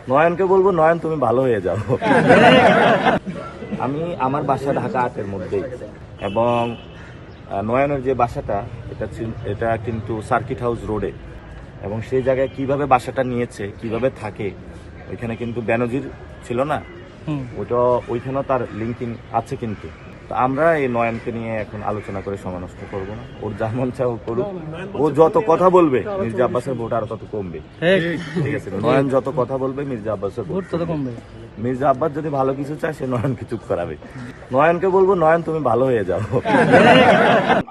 নয়নকে বলবো, নয়ন তুমি ভালো হয়ে যাও। আমি আমার বাসা ঢাকা 8-এর মধ্যেই, এবং নয়নের যে বাসাটা এটা কিন্তু সার্কিট হাউস রোডে, এবং সেই জায়গায় কিভাবে বাসাটা নিয়েছে, কিভাবে থাকে, ওইখানে কিন্তু বেনজির ছিল না, ওইখানেও তার লিঙ্কিং আছে। কিন্তু তো আমরা এই নয়নকে নিয়ে এখন আলোচনা করে সময় নষ্ট করবো না। ওর যা মন চাও করুক, ও যত কথা বলবে মির্জা আব্বাসের ভোট আরো তত কমবে। ঠিক আছে, নয়ন যত কথা বলবে মির্জা আব্বাসের ভোট তত কমবে। মির্জা আব্বাস যদি ভালো কিছু চায় সে নয়নকে চুপ করাবে। নয়নকে বলবো, নয়ন তুমি ভালো হয়ে যাও।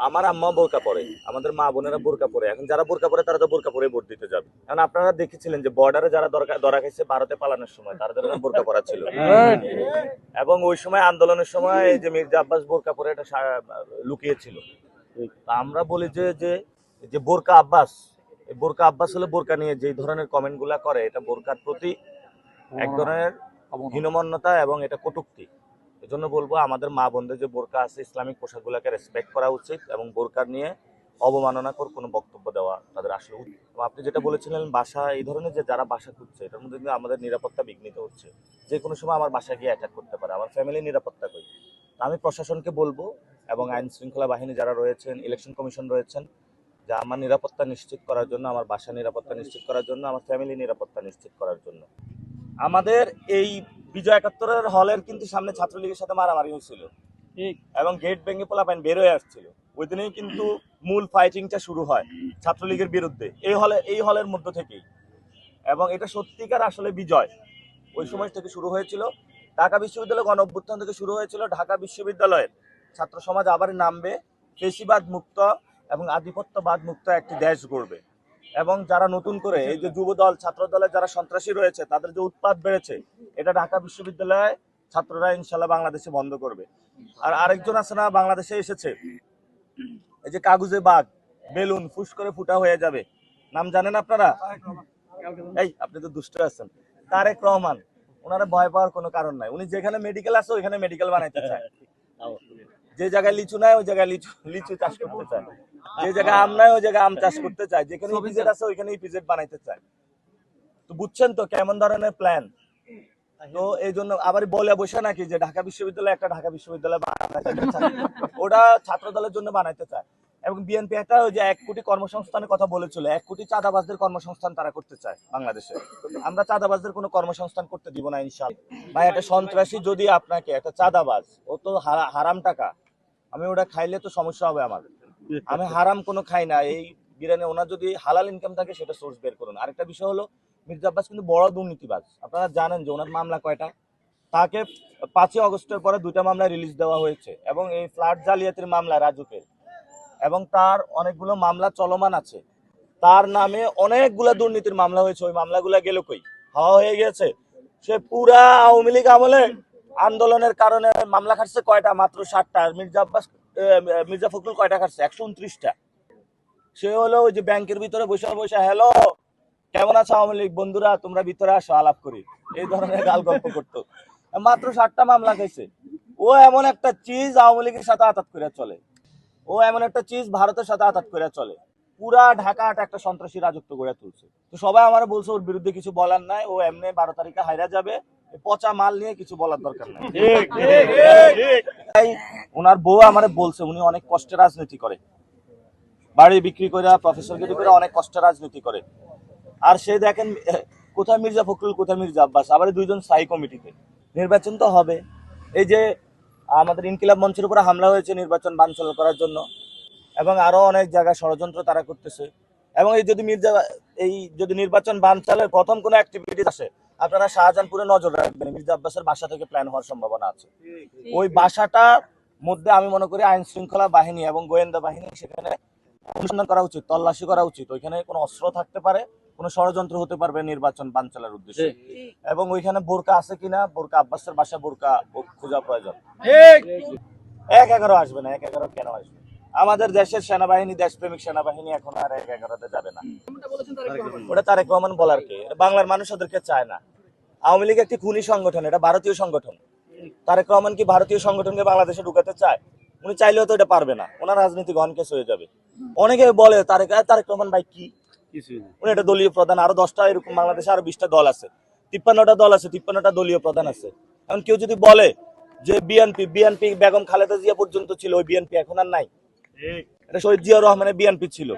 আমার আম্মা বোরকা পরে, আমাদের মা বোনেরা বোরকা পরে, এখন যারা বোরকা পরে তারা তো বোরকা পরে ভোট দিতে যাবে। কারণ আপনারা দেখেছিলেন যে বর্ডারে যারা ধরা খাইছে ভারতে পালানোর সময়, তাদের বোরকা পরা ছিল, এবং ওই সময় আন্দোলনের সময় এই যে মির্জা আব্বাস বোরকা পরে এটা লুকিয়েছিল। আমরা বলি যে যে বোরকা আব্বাস, এই বোরকা আব্বাস হলে বোরকা নিয়ে যে ধরনের কমেন্ট গুলা করে, এটা বোরকার প্রতি এক ধরনের হীনমন্যতা এবং এটা কটূক্তি। এজন্য বলবো আমাদের মা বোনদের যে বোরকা আছে, ইসলামিক পোশাকগুলোকে রেসপেক্ট করা উচিত, এবং বোরকার নিয়ে অবমাননাকর কোনো বক্তব্য দেওয়া তাদের আসলে উচিত। আপনি যেটা বলেছিলেন বাসা, এই ধরনের যে যারা বাসা খুঁজছে, এটার মধ্যে কিন্তু আমাদের নিরাপত্তা বিঘ্নিত হচ্ছে। যে কোনো সময় আমার বাসায় গিয়ে অ্যাটাক করতে পারে, আমার ফ্যামিলির নিরাপত্তা কই। আমি প্রশাসনকে বলবো, এবং আইন শৃঙ্খলা বাহিনী যারা রয়েছেন, ইলেকশন কমিশন রয়েছেন, যে আমার নিরাপত্তা নিশ্চিত করার জন্য, আমার বাসা নিরাপত্তা নিশ্চিত করার জন্য, আমার ফ্যামিলি নিরাপত্তা নিশ্চিত করার জন্য। আমাদের এই বিজয় ৭১-এর হলের কিন্তু সামনে ছাত্রলীগের সাথে মারামারি হয়েছিল, এবং গেট ভেঙে পোলাপাইন বের হয়ে আসছিল। ওই দিনেই কিন্তু মূল ফাইটিংটা শুরু হয় ছাত্রলীগের বিরুদ্ধে, এই হলের মধ্য থেকেই। এবং এটা সত্যিকার আসলে বিজয় ওই সময় থেকে শুরু হয়েছিল। ঢাকা বিশ্ববিদ্যালয় গণ অভ্যুত্থান থেকে শুরু হয়েছিল। ঢাকা বিশ্ববিদ্যালয়ের ছাত্র সমাজ আবার নামবে, ফেসিবাদ মুক্ত এবং আধিপত্যবাদ মুক্ত একটি দেশ গড়বে। এবং যারা নতুন করে এই যে যুব দল, ছাত্র দলের যারা সন্ত্রাসী রয়েছে, তাদের যে উৎপাত বেড়েছে, এটা ঢাকা বিশ্ববিদ্যালয়ে ছাত্ররা ইনশাল্লাহ বাংলাদেশে বন্ধ করবে। আর আরেকজন আছে না, বাংলাদেশে এসেছে, এই যে কাগজে বাঘ, বেলুন ফুস করে ফুটা হয়ে যাবে, নাম জানেন আপনারা? এই আপনি তো দুষ্ট আছেন, তারেক রহমান। ওনারা ভয় পাওয়ার কোনো কারণ নাই। উনি যেখানে মেডিকেল আছে ওইখানে মেডিকেল বানাইতে চায়, যে জায়গায় লিচু নাই ওই জায়গায় লিচু চাষ করতে চায়, যে জায়গায় আম নাই ওই জায়গায় আম চাষ করতে চায়, যেখানে ইপিজেড আছে ওইখানে ইপিজেড বানাইতে চায়। তো বুঝছেন তো কেমন ধরনের প্ল্যান। তো এই জন্য আবার বলে বসে নাকি যে ঢাকা বিশ্ববিদ্যালয় একটা ঢাকা বিশ্ববিদ্যালয় বানাইতে চায়, ওটা ছাত্র দলের জন্য বানাইতে চায়। এবং বিএনপি একটা ওই যে 1 কোটি কর্মসংস্থানের কথা বলেছিল, 1 কোটি চাঁদাবাজদের কর্মসংস্থান তারা করতে চায় বাংলাদেশে। আমরা চাঁদাবাজদের কোনো কর্মসংস্থান করতে দিব না ইনশাআল্লাহ। ভাই একটা সন্ত্রাসী যদি আপনাকে, একটা চাঁদাবাজ, ও তো হারাম টাকা, আমি ওটা খাইলে তো সমস্যা হবে আমার। আমি হারাম কোনো খাই না। এই বিরানে ওনার যদি হালাল ইনকাম থাকে সেটা সোর্স বের করুন। আরেকটা বিষয় হলো, মির্জা আব্বাস কিন্তু বড় দুর্নীতিবাজ। আপনারা জানেন যে ওনার মামলা কয়টা? তাকে 5ই আগস্টের পরে 2টা মামলা রিলিজ দেওয়া হয়েছে, এবং এই ফ্ল্যাট জালিয়াতির মামলা রাজুকে, এবং তার অনেকগুলো মামলা চলমান আছে। তার নামে অনেকগুলো দুর্নীতির মামলা হয়েছে। ওই মামলাগুলো গেল কই? হাওয়া হয়ে গেছে। সে পুরা আওয়ামী লীগ আমলে আন্দোলনের কারণে মামলা খাটছে কয়টা? মাত্র 7টা। মির্জা ফখরুল কয়টা খাটছে? 129টা। সে হলো ওই যে ব্যাংকের ভিতরে বসে বসে, হ্যালো কেমন আছো আওয়ামী লীগ বন্ধুরা, তোমরা ভিতরে আসো আলাপ করি, এই ধরনের গাল গল্প করতো। মাত্র 7টা মামলা খাইছে। ও এমন একটা চিজ আওয়ামী লীগের সাথে আতাত করে চলে, ও এমন একটা চিজ ভারতের সাথে আতাত করে চলে। পুরা ঢাকাটা একটা সন্ত্রাসী রাজত্ব গড়ে তুলছে। তো সবাই আমার বলছে ওর বিরুদ্ধে কিছু বলার নাই, ও এমনি 12 তারিখে হাইরা যাবে, পচা মাল নিয়ে কিছু বলার দরকার নাই। ওনার বউ আমার বলছে উনি অনেক কষ্টে রাজনীতি করে, বাড়ি বিক্রি করে, প্রফেসর গিরি করে অনেক কষ্টে রাজনীতি করে। আর সে দেখেন কোথায় মির্জা ফখরুল, কোথায় মির্জা আব্বাস, আবার দুইজন স্থায়ী কমিটিতে। নির্বাচন তো হবে। এই যে আমাদের ইনকিলাব মঞ্চের উপরে হামলা হয়েছে নির্বাচন বানচাল করার জন্য, এবং আরো অনেক জায়গায় ষড়যন্ত্র তারা করতেছে। এবং এই যদি নির্বাচন বানচালের প্রথম কোনো অ্যাক্টিভিটি আসে, আপনারা শাহজাহানপুরে নজর রাখবেন, মির্জা আব্বাসের বাসা থেকে প্ল্যান হওয়ার সম্ভাবনা আছে। ওই বাসাটার মধ্যে আমি মনে করি আইন শৃঙ্খলা বাহিনী এবং গোয়েন্দা বাহিনী সেখানে অনুসন্ধান করা উচিত, তল্লাশি করা উচিত। ওইখানে কোনো অস্ত্র থাকতে পারে, কোনো ষড়যন্ত্র হতে পারবে নির্বাচন বানচালের উদ্দেশ্যে। এবং ওইখানে বোরকা আছে কিনা, বোরকা আব্বাসের বাসা বোরকা খোঁজা প্রয়োজন। 1-11 আসবে না, 1-11 কেন আসবে? আমাদের দেশের সেনাবাহিনী, দেশপ্রেমিক সেনাবাহিনী এখন আর 1-11-তে যাবে না। ওটা তারেক রহমান বলার কে? বাংলার মানুষ ওদেরকে চায় না। আওয়ামী লীগ একটি খুনি সংগঠন, এটা ভারতীয় সংগঠন। তারেক রহমান কি ভারতীয় সংগঠনকে বাংলাদেশে ঢুকাতে চায়? উনি চাইলেও তো এটা পারবে না, ওনার রাজনীতি গণকেস হয়ে যাবে। অনেকে বলে তারেক রহমান ভাই কি, উনি এটা দলীয় প্রধান, আরো 10টা এরকম বাংলাদেশে আরো 20টা দল আছে। 53টা দল আছে, 53টা দলীয় প্রধান আছে। এখন কেউ যদি বলে যে বিএনপি বেগম খালেদা জিয়া পর্যন্ত ছিল, ওই বিএনপি এখন আর নাই, এটা শহীদ জিয়াউর রহমানের বিএনপি ছিল।